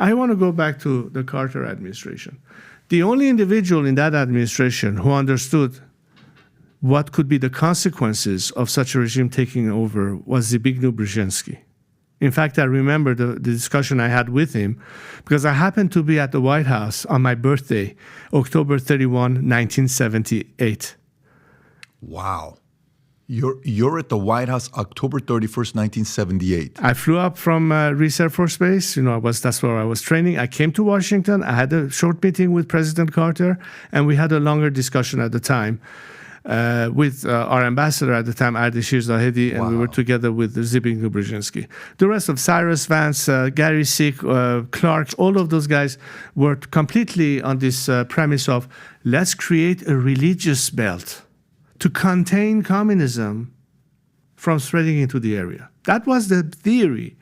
I want to go back to the Carter administration. The only individual in that administration who understood what could be the consequences of such a regime taking over was Zbigniew Brzezinski. In fact, I remember the discussion I had with him because I happened to be at the White House on my birthday, October 31, 1978. Wow. You're at the White House October 31st, 1978. I flew up from Reese Air Force Base. That's where I was training. I came to Washington. I had a short meeting with President Carter, and we had a longer discussion at the time with our ambassador at the time, Ardeshir Zahedi, and we were together with Zbigniew Brzezinski. The rest of Cyrus Vance, Gary Sick, Clark, all of those guys were completely on this premise of let's create a religious belt to contain communism from spreading into the area. That was the theory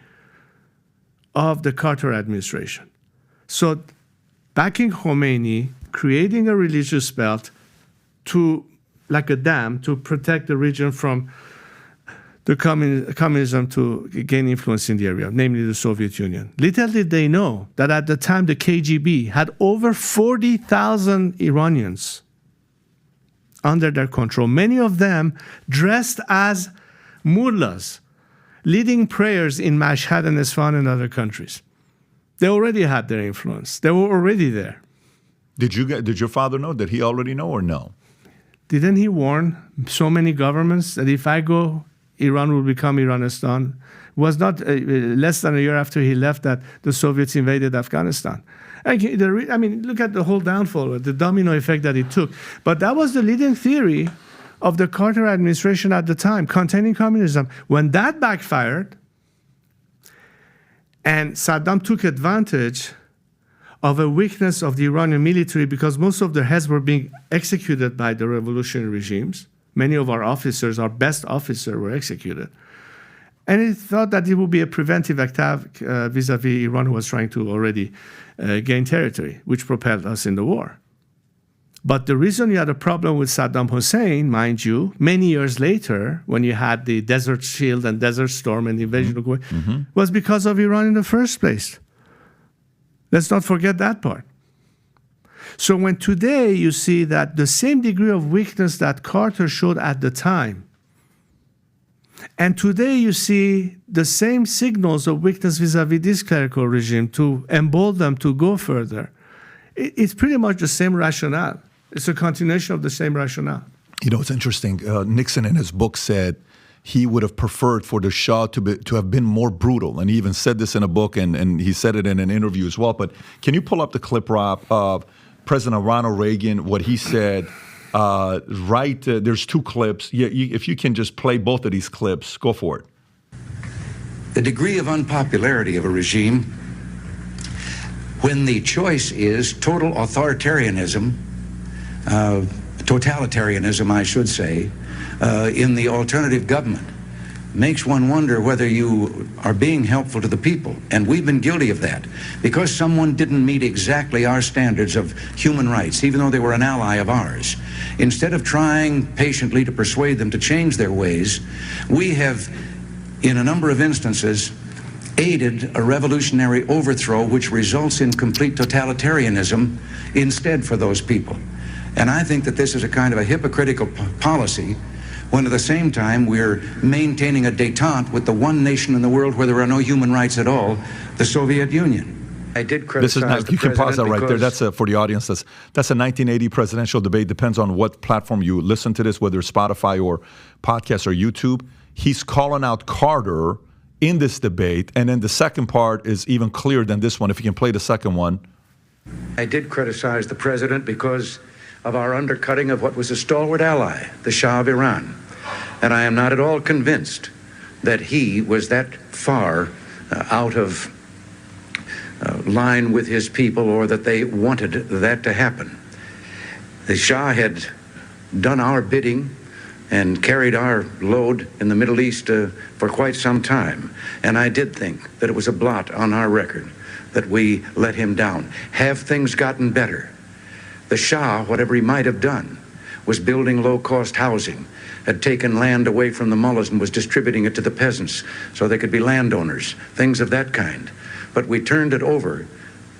of the Carter administration. So backing Khomeini, creating a religious belt like a dam to protect the region from the communism to gain influence in the area, namely the Soviet Union. Little did they know that at the time the KGB had over 40,000 Iranians under their control, many of them dressed as mullahs, leading prayers in Mashhad and Isfahan and other countries. They already had their influence. They were already there. Did your father know? Did he already know or no? Didn't he warn so many governments that if I go, Iran will become Iranistan? It was not less than a year after he left that the Soviets invaded Afghanistan. Look at the whole downfall, the domino effect that it took. But that was the leading theory of the Carter administration at the time, containing communism. When that backfired, and Saddam took advantage of a weakness of the Iranian military because most of their heads were being executed by the revolutionary regimes. Many of our officers, our best officers, were executed. And he thought that it would be a preventive attack vis-a-vis Iran, who was trying to already gain territory, which propelled us in the war. But the reason you had a problem with Saddam Hussein, mind you, many years later, when you had the Desert Shield and Desert Storm and the invasion of Kuwait, was because of Iran in the first place. Let's not forget that part. So when today you see that the same degree of weakness that Carter showed at the time, and today you see the same signals of weakness vis-a-vis this clerical regime to embolden them to go further, it's pretty much the same rationale. It's a continuation of the same rationale. It's interesting. Nixon in his book said he would have preferred for the Shah to have been more brutal. And he even said this in a book, and he said it in an interview as well. But can you pull up the clip, Rob, of President Ronald Reagan, what he said? There's two clips. If you can just play both of these clips, go for it. The degree of unpopularity of a regime when the choice is total authoritarianism, totalitarianism, I should say, in the alternative government, makes one wonder whether you are being helpful to the people. And we've been guilty of that. Because someone didn't meet exactly our standards of human rights, even though they were an ally of ours, instead of trying patiently to persuade them to change their ways, we have, in a number of instances, aided a revolutionary overthrow which results in complete totalitarianism instead for those people. And I think that this is a kind of a hypocritical policy when at the same time we're maintaining a détente with the one nation in the world where there are no human rights at all, the Soviet Union. I did criticize you can pause that right there. That's for the audience. That's a 1980 presidential debate. Depends on what platform you listen to this, whether it's Spotify or podcast or YouTube. He's calling out Carter in this debate, and then the second part is even clearer than this one. If you can play the second one. I did criticize the president because of our undercutting of what was a stalwart ally, the Shah of Iran. And I am not at all convinced that he was that far out of line with his people, or that they wanted that to happen. The Shah had done our bidding and carried our load in the Middle East for quite some time. And I did think that it was a blot on our record that we let him down. Have things gotten better? The Shah, whatever he might have done, was building low-cost housing, had taken land away from the mullahs and was distributing it to the peasants so they could be landowners, things of that kind. But we turned it over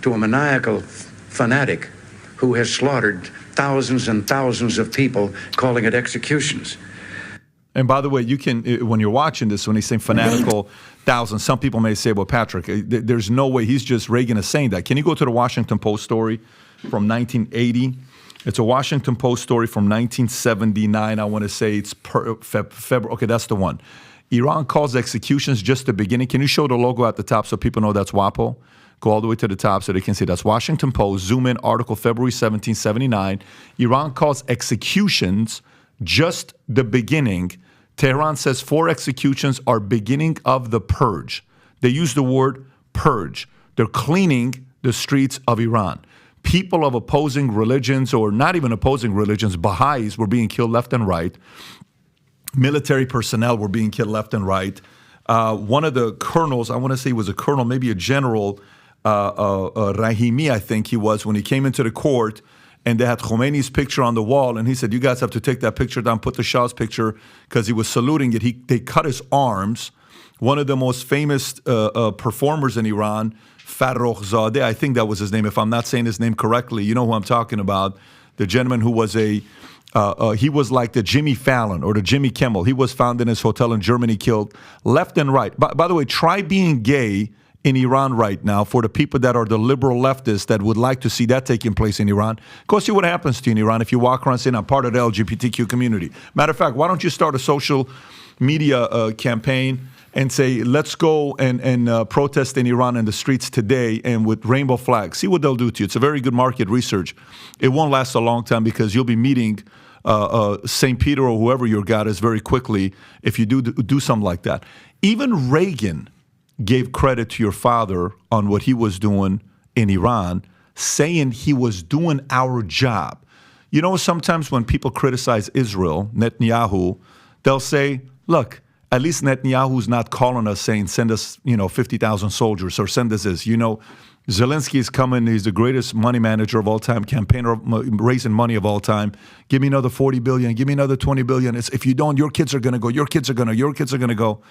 to a maniacal fanatic who has slaughtered thousands and thousands of people, calling it executions. And by the way, you can, when you're watching this, when he's saying fanatical thousands, some people may say, well, Patrick, there's no way Reagan is saying that. Can you go to the Washington Post story from 1980? It's a Washington Post story from 1979. I want to say it's February. Okay, that's the one. Iran calls executions just the beginning. Can you show the logo at the top so people know that's WAPO? Go all the way to the top so they can see that's Washington Post. Zoom in, article February 1779. Iran calls executions just the beginning. Tehran says 4 executions are beginning of the purge. They use the word purge. They're cleaning the streets of Iran. People of opposing religions, or not even opposing religions, Baha'is, were being killed left and right. Military personnel were being killed left and right. One of the colonels, I want to say he was a colonel, maybe a general, Rahimi, I think he was, when he came into the court, and they had Khomeini's picture on the wall, and he said, you guys have to take that picture down, put the Shah's picture, because he was saluting it. They cut his arms. One of the most famous performers in Iran, Farrokhzadeh, I think that was his name, if I'm not saying his name correctly. You know who I'm talking about. The gentleman who was he was like the Jimmy Fallon or the Jimmy Kimmel. He was found in his hotel in Germany, killed left and right. By the way, try being gay in Iran right now for the people that are the liberal leftists that would like to see that taking place in Iran. Go see what happens to you in Iran if you walk around saying, I'm part of the LGBTQ community. Matter of fact, why don't you start a social media campaign and say, let's go and protest in Iran in the streets today and with rainbow flags. See what they'll do to you. It's a very good market research. It won't last a long time because you'll be meeting St. Peter or whoever your God is very quickly if you do something like that. Even Reagan gave credit to your father on what he was doing in Iran, saying he was doing our job. You know, sometimes when people criticize Israel, Netanyahu, they'll say, look, at least Netanyahu's not calling us saying, send us, 50,000 soldiers or send us this. Zelensky is coming. He's the greatest money manager of all time, campaigner, raising money of all time. Give me another 40 billion. Give me another 20 billion. If you don't, your kids are going to go. Your kids are going to go.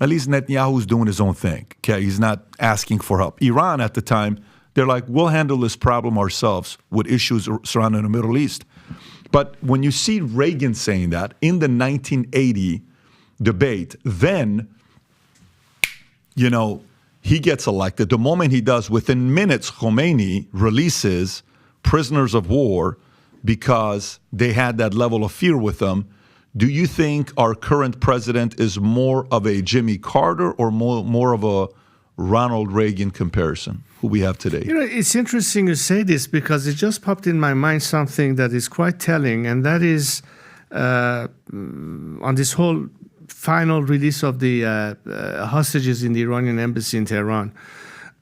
At least Netanyahu's doing his own thing. Okay, he's not asking for help. Iran at the time, they're like, we'll handle this problem ourselves with issues surrounding the Middle East. But when you see Reagan saying that in the 1980 debate, then, he gets elected. The moment he does, within minutes, Khomeini releases prisoners of war because they had that level of fear with them. Do you think our current president is more of a Jimmy Carter or more of a Ronald Reagan comparison, who we have today? It's interesting you say this because it just popped in my mind something that is quite telling, and that is on this whole final release of the hostages in the Iranian embassy in Tehran.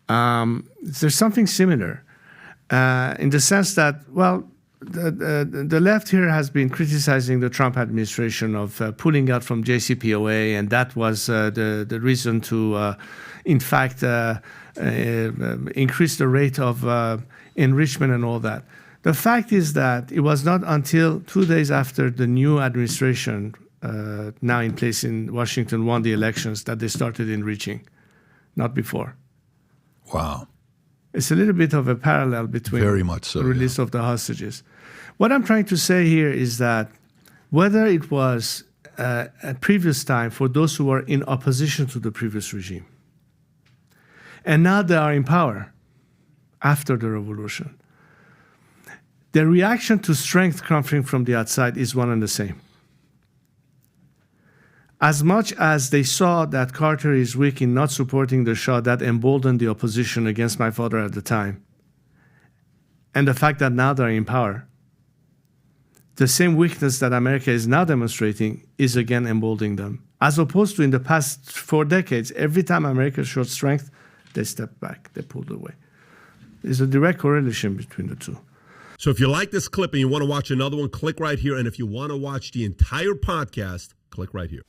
There's something similar in the sense that, the left here has been criticizing the Trump administration of pulling out from JCPOA, and that was the reason to, in fact, increase the rate of enrichment and all that. The fact is that it was not until 2 days after the new administration, now in place in Washington, won the elections that they started enriching, not before. Wow. It's a little bit of a parallel between very much so, the release of the hostages. What I'm trying to say here is that whether it was a previous time for those who were in opposition to the previous regime, and now they are in power after the revolution, the reaction to strength coming from the outside is one and the same. As much as they saw that Carter is weak in not supporting the Shah, that emboldened the opposition against my father at the time, and the fact that now they're in power, the same weakness that America is now demonstrating is again emboldening them. As opposed to in the past 4 decades, every time America showed strength, they stepped back, they pulled away. There's a direct correlation between the two. So if you like this clip and you want to watch another one, click right here. And if you want to watch the entire podcast, click right here.